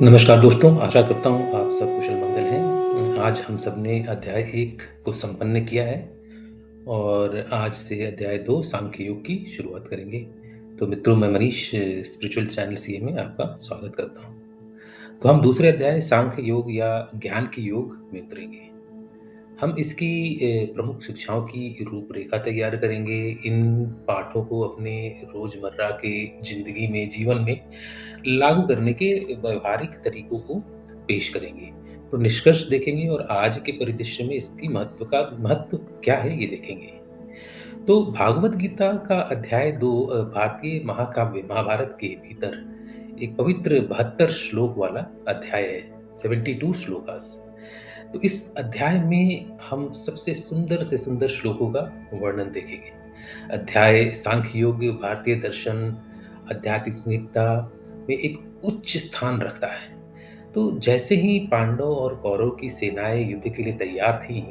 नमस्कार दोस्तों, आशा करता हूँ आप सब कुशल मंगल हैं। आज हम सब ने अध्याय 1 को संपन्न किया है और आज से अध्याय 2 सांख्य योग की शुरुआत करेंगे। तो मित्रों, मैं मनीष स्पिरिचुअल चैनल सीए में आपका स्वागत करता हूँ। तो हम दूसरे अध्याय सांख्य योग या ज्ञान के योग में उतरेंगे। हम इसकी प्रमुख शिक्षाओं की रूपरेखा तैयार करेंगे। इन पाठों को अपने रोजमर्रा के जिंदगी में, जीवन में लागू करने के व्यवहारिक तरीकों को पेश करेंगे। तो निष्कर्ष देखेंगे और आज के परिदृश्य में इसकी महत्व क्या है ये देखेंगे। तो भागवत गीता का अध्याय 2 भारतीय महाकाव्य महाभारत के भीतर एक पवित्र 72 श्लोक वाला अध्याय है। 72 श्लोकास। तो इस अध्याय में हम सबसे सुंदर से सुंदर श्लोकों का वर्णन देखेंगे। अध्याय सांख्य योग भारतीय दर्शन आध्यात्मिकता में एक उच्च स्थान रखता है। तो जैसे ही पांडव और कौरव की सेनाएं युद्ध के लिए तैयार थीं,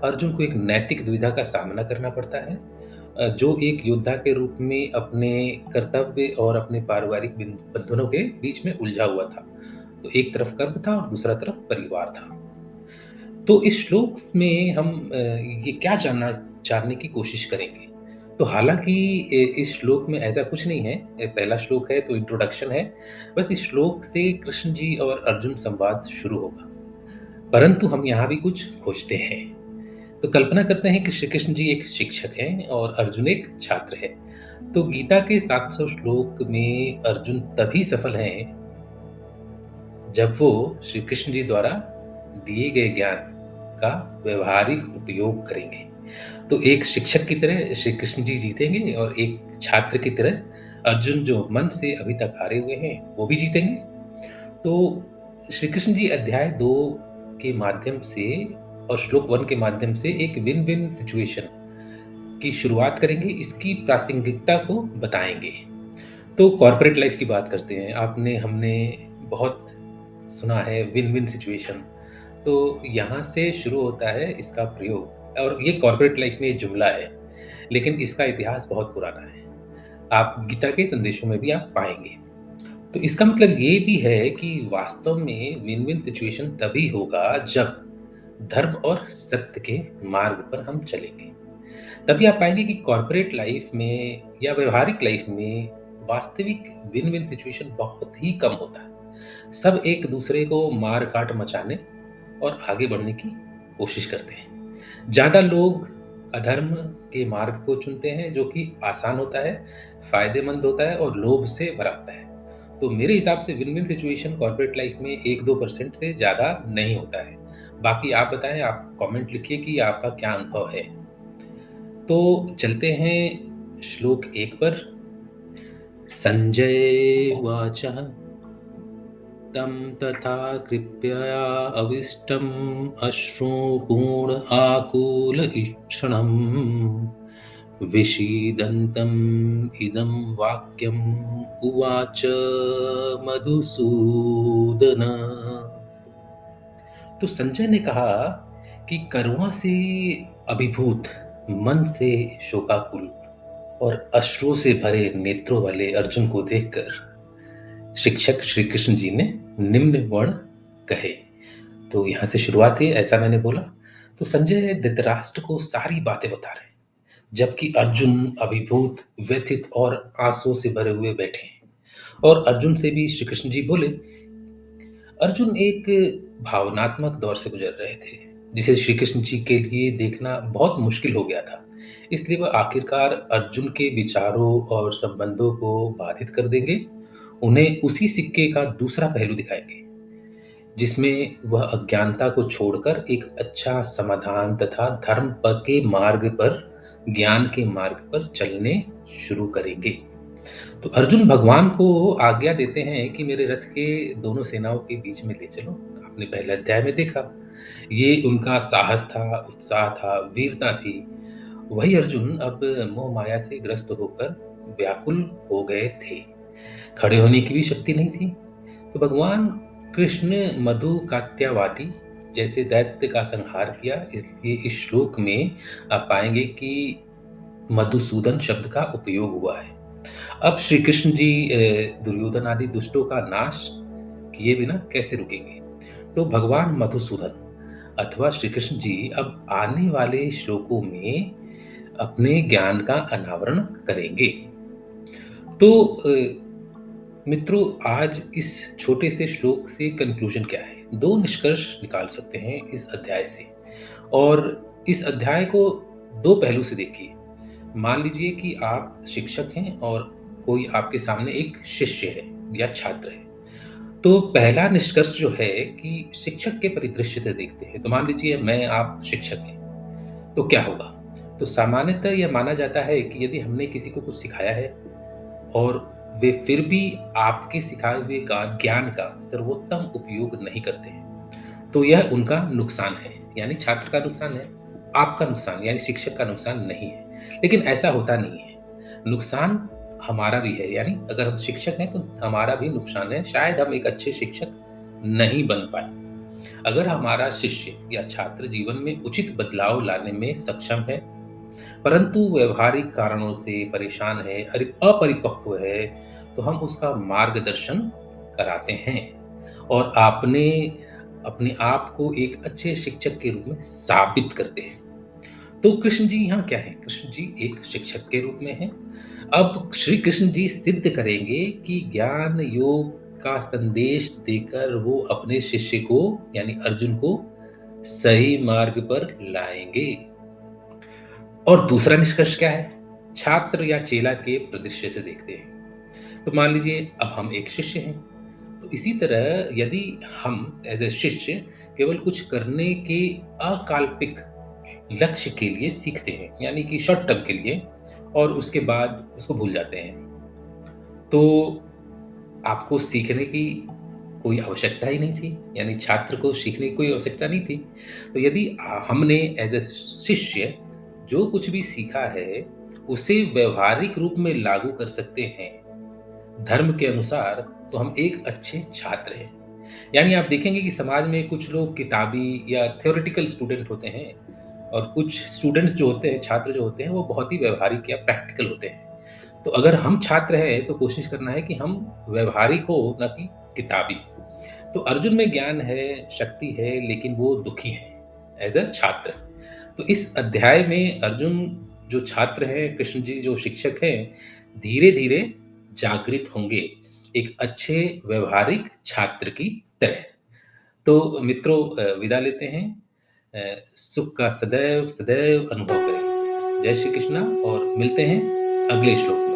अर्जुन को एक नैतिक दुविधा का सामना करना पड़ता है। जो एक योद्धा के रूप में अपने कर्तव्य और अपने पारिवारिक बंधनों के बीच में उलझा हुआ था। तो एक तरफ कर्म था और दूसरा तरफ परिवार था। तो इस श्लोक में हम ये क्या जानने की कोशिश करेंगे। तो हालांकि इस श्लोक में ऐसा कुछ नहीं है। पहला श्लोक है तो इंट्रोडक्शन है। बस इस श्लोक से कृष्ण जी और अर्जुन संवाद शुरू होगा। परंतु हम यहाँ भी कुछ खोजते हैं। तो कल्पना करते हैं कि श्री कृष्ण जी एक शिक्षक हैं और अर्जुन एक छात्र है। तो गीता के 700 श्लोक में अर्जुन तभी सफल हैं जब वो श्री कृष्ण जी द्वारा दिए गए ज्ञान का व्यवहारिक उपयोग करेंगे। तो एक शिक्षक की तरह श्री कृष्ण जी जीतेंगे और एक छात्र की तरह अर्जुन जो मन से अभी तक हारे हुए हैं वो भी जीतेंगे। तो श्री कृष्ण जी अध्याय 2 के माध्यम से और श्लोक 1 के माध्यम से एक विन विन सिचुएशन की शुरुआत करेंगे। इसकी प्रासंगिकता को बताएंगे। तो कॉर्पोरेट लाइफ की बात करते हैं। आपने हमने बहुत सुना है विन विन सिचुएशन। तो यहाँ से शुरू होता है इसका प्रयोग और ये कॉर्पोरेट लाइफ में ये जुमला है, लेकिन इसका इतिहास बहुत पुराना है। आप गीता के संदेशों में भी आप पाएंगे। तो इसका मतलब ये भी है कि वास्तव में विन विन सिचुएशन तभी होगा जब धर्म और सत्य के मार्ग पर हम चलेंगे। तभी आप पाएंगे कि कॉर्पोरेट लाइफ में या व्यवहारिक लाइफ में वास्तविक विन विन सिचुएशन बहुत ही कम होता है। सब एक दूसरे को मार काट मचाने और आगे बढ़ने की कोशिश करते हैं। ज्यादा लोग अधर्म के मार्ग को चुनते हैं जो कि आसान होता है, फायदेमंद होता है और लोभ से भरा होता है। तो मेरे हिसाब से win win situation corporate life में 1-2% से ज्यादा नहीं होता है। बाकी आप बताएं, आप कमेंट लिखिए कि आपका क्या अनुभव है। तो चलते हैं श्लोक 1 पर। संजय वाच तं तथा कृपया अविष्टम् अश्रुपूर्ण आकुल ईक्षणम् विषीदन्तम् इदं वाक्यम् उवाच मधुसूदन। तो संजय ने कहा कि करुणा से अभिभूत, मन से शोकाकुल और अश्रु से भरे नेत्रों वाले अर्जुन को देखकर शिक्षक श्री कृष्ण जी ने निम्न वर्ण कहे। तो यहां से शुरुआत है, ऐसा मैंने बोला। तो संजय धृतराष्ट्र को सारी बातें बता रहे हैं, जबकि अर्जुन अभिभूत, व्यथित और आंसुओं से भरे हुए बैठे हैं। और अर्जुन से भी श्री कृष्ण जी बोले। अर्जुन एक भावनात्मक दौर से गुजर रहे थे, जिसे श्री कृष्ण जी के लिए देखना बहुत मुश्किल हो गया था। इसलिए वह आखिरकार अर्जुन के विचारों और संबंधों को बाधित कर देंगे। उन्हें उसी सिक्के का दूसरा पहलू दिखाएंगे, जिसमें वह अज्ञानता को छोड़कर एक अच्छा समाधान तथा धर्म पर के मार्ग पर, ज्ञान के मार्ग पर चलने शुरू करेंगे। तो अर्जुन भगवान को आज्ञा देते हैं कि मेरे रथ के दोनों सेनाओं के बीच में ले चलो। आपने पहले अध्याय में देखा, ये उनका साहस था, उत्साह था, वीरता थी। वही अर्जुन अब मोह माया से ग्रस्त होकर व्याकुल हो गए थे। खड़े होने की भी शक्ति नहीं थी। तो भगवान कृष्ण मधु कात्यावाटी जैसे दैत्य का संहार किया। इसलिए इस श्लोक में आप पाएंगे कि मधुसूदन शब्द का उपयोग हुआ है। अब श्री कृष्ण जी दुर्योधन आदि दुष्टों का नाश किए बिना कैसे रुकेंगे। तो भगवान मधुसूदन अथवा श्री कृष्ण जी अब आने वाले श्लोकों में अपने ज्ञान का अनावरण करेंगे। तो मित्रों, आज इस छोटे से श्लोक से कंक्लूजन क्या है? दो निष्कर्ष निकाल सकते हैं इस अध्याय से। और इस अध्याय को दो पहलू से देखिए। मान लीजिए कि आप शिक्षक हैं और कोई आपके सामने एक शिष्य है या छात्र है। तो पहला निष्कर्ष जो है कि शिक्षक के परिदृश्य से देखते हैं। तो मान लीजिए मैं आप शिक्षक हैं, तो क्या होगा? तो सामान्यतः यह माना जाता है कि यदि हमने किसी को कुछ सिखाया है और वे फिर भी आपके सिखाए हुए ज्ञान का सर्वोत्तम उपयोग नहीं करते हैं, तो यह उनका नुकसान है। यानी छात्र का नुकसान है, आपका नुकसान यानी शिक्षक का नुकसान नहीं है। लेकिन ऐसा होता नहीं है। नुकसान हमारा भी है, यानी अगर हम शिक्षक हैं तो हमारा भी नुकसान है। शायद हम एक अच्छे शिक्षक नहीं बन पाए। अगर हमारा शिष्य या छात्र जीवन में उचित बदलाव लाने में सक्षम है, परंतु व्यावहारिक कारणों से परेशान है, अपरिपक्व है, तो हम उसका मार्गदर्शन कराते हैं और आपने अपने आप को एक अच्छे शिक्षक के रूप में साबित करते हैं। तो कृष्ण जी यहाँ क्या हैं? कृष्ण जी एक शिक्षक के रूप में हैं। अब श्री कृष्ण जी सिद्ध करेंगे कि ज्ञान योग का संदेश देकर वो अपने शिष्य को यानी अर्जुन को सही मार्ग पर लाएंगे। और दूसरा निष्कर्ष क्या है? छात्र या चेला के परिदृश्य से देखते हैं। तो मान लीजिए अब हम एक शिष्य हैं। तो इसी तरह यदि हम एज ए शिष्य केवल कुछ करने के अकाल्पिक लक्ष्य के लिए सीखते हैं, यानी कि शॉर्ट टर्म के लिए, और उसके बाद उसको भूल जाते हैं, तो आपको सीखने की कोई आवश्यकता ही नहीं थी। यानी छात्र को सीखने की कोई आवश्यकता नहीं थी। तो यदि हमने एज ए शिष्य जो कुछ भी सीखा है उसे व्यवहारिक रूप में लागू कर सकते हैं धर्म के अनुसार, तो हम एक अच्छे छात्र हैं। यानी आप देखेंगे कि समाज में कुछ लोग किताबी या थ्योरेटिकल स्टूडेंट होते हैं और कुछ स्टूडेंट्स जो होते हैं, छात्र जो होते हैं, वो बहुत ही व्यवहारिक या प्रैक्टिकल होते हैं। तो अगर हम छात्र हैं तो कोशिश करना है कि हम व्यवहारिक हो, ना कि किताबी। तो अर्जुन में ज्ञान है, शक्ति है, लेकिन वो दुखी है एज अ छात्र। तो इस अध्याय में अर्जुन जो छात्र हैं, कृष्ण जी जो शिक्षक हैं, धीरे धीरे जागृत होंगे एक अच्छे व्यवहारिक छात्र की तरह। तो मित्रों, विदा लेते हैं। सुख का सदैव सदैव अनुभव करें। जय श्री कृष्णा और मिलते हैं अगले श्लोक में।